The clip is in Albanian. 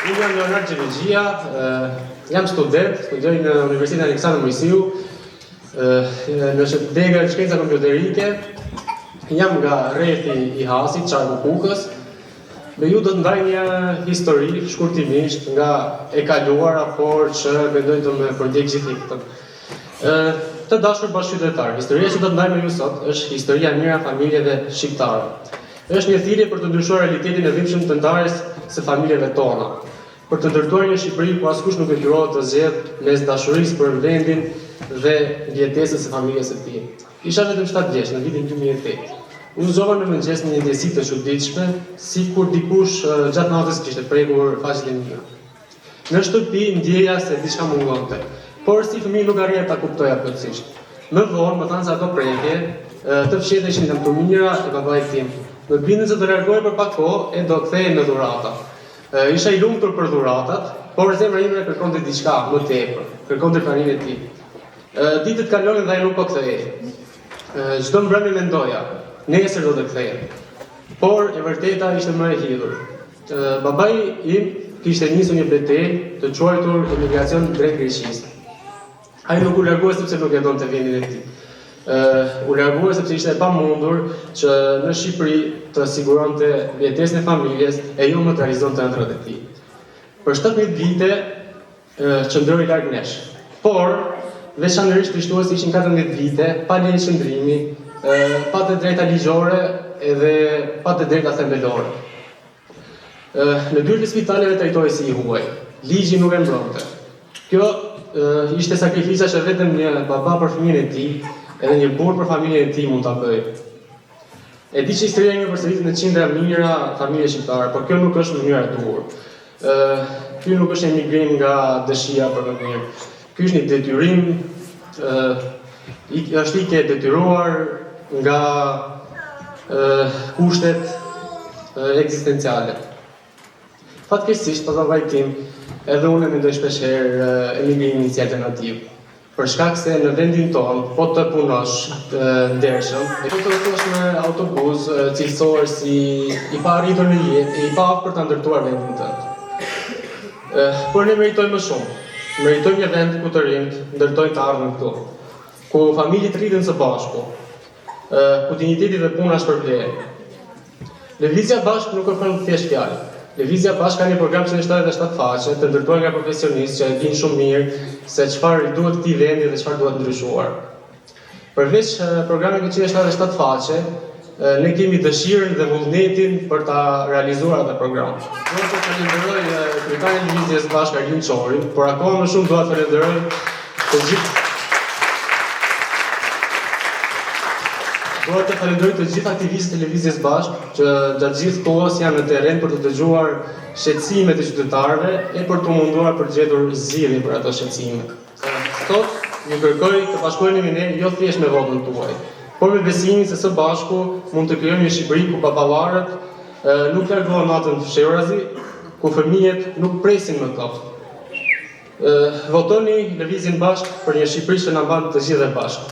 Unë jam Leonard Gjevigjia, jam student, studioj në Universitetin Aleksandër Mojsiu, në shëndegër shkenca kompjuterike, jam nga rrethi I Hasit, Qarku Kukës. Me ju do të ndaj një histori shkurtimisht nga e kaluara, por që mendoj të më përdjek gjithë këtë. Të dashur bashkëqytetar, historia që do të ndaj me ju sot është historia e mira familjeve shqiptare. Është një thirrje për të ndryshuar realitetin e dhimbshëm të ndarjes së familjeve tona, për të ndërtuar një Shqipëri ku askush nuk detyrohet të zgjedhë mes dashurisë për vendin dhe ndjesës së familjes së tij. Isha vetëm 7 vjeç në vitin 2008. Unë zgjova në mëngjes me një ndjesi të çuditshme, sikur dikush gjatë natës kishte prekur faqet e mia. Në shtëpi ndjeja se diçka mungonte, por si fëmijë nuk arrija ta kuptoja plotësisht. Më vonë më thanë se ato prekje të fshehteshin nga fëmira e babait tim. Më bindën se do largohej për pak kohë e do kthehej me dhurata. Isha I lumtur për dhuratat, por zemra ime kërkonte diçka më tepër, kërkonte pranimin e tij. Ditët kalonin dhe ai nuk po kthehej. Çdo mbrëmje mendoja, nesër do të kthehej. Por e vërteta ishte më e hidhur. Babai im kishte nisur një betejë të quajtur emigracion drejt Greqisë. Ai nuk u largoi sepse nuk e donte vendin e tij. U largua sepse ishte e pamundur që në Shqipëri të siguronte jetesën e familjes e jo më të realizonte ëndrat e tij. Për 17 vite qëndroi larg nesh. Por veçanërisht krishtuesi ishin 14 vite pa leje qëndrimi, pa të drejta ligjore edhe pa të drejta themelore. Në dyert e spitaleve trajtohej si I huaj. Ligji nuk e mbronte. Kjo ishte sakrifisa që vetëm një baba për fëmijën e tij edhe një burr për familjen e tij mund ta bëjë. E di që historia ime përsëritet në qindra mijëra familje shqiptare, por kjo nuk është mënyra e duhur. Ky nuk është emigrim nga dëshira për më mirë. Ky është një detyrim, është ikje e detyruar nga kushtet ekzistenciale. Fatkeqësisht, pas babait tim, edhe unë mendoj shpeshherë emigrimin si alternativë. Për shkak se në vendin tonë, po të punosh ndershëm, e po të rëtosh në autobus, cilësor si I pa arritur në jetë, I pa për të ndërtuar vendin tënd. Por ne meritojmë më shumë. Meritojmë një vend ku të rinjt ndërtojnë të ardhmen këtu, ku familjet rriten së bashku, ku digniteti dhe puna shpërblehen. Lëvizja bashkë nuk ofron thjesht fjalë. Lëvizja bashkë ka një program 177 faqe të ndërtuar nga profesionistë që e dinë shumë mirë se çfarë duhet këtij vendi dhe çfarë duhet ndryshuar. Përveç programit me 177 faqe, ne kemi dëshirën dhe vullnetin për ta realizuar atë program. Dua të falenderoj kryetarin e Lëvizjes Bashkë Arlin Çorin, por akoma më shumë dua të falenderoj të gjithë aktivistët e Lëvizjes Bashkë që gjatë gjithë kohës janë në terren për të dëgjuar shqetësimet e qytetarëve e për të munduar për gjetur zgjidhje për ato shqetësime. Sot ju kërkoj të bashkoheni me ne jo thjesht me votën tuaj, por me besimin se së bashku mund të krijojmë një Shqipëri ku baballarët nuk largohen natën fshehurazi, ku fëmijët nuk presin më kot. Votoni Lëvizjen Bashkë për një Shqipëri që na mban të gjithë bashkë.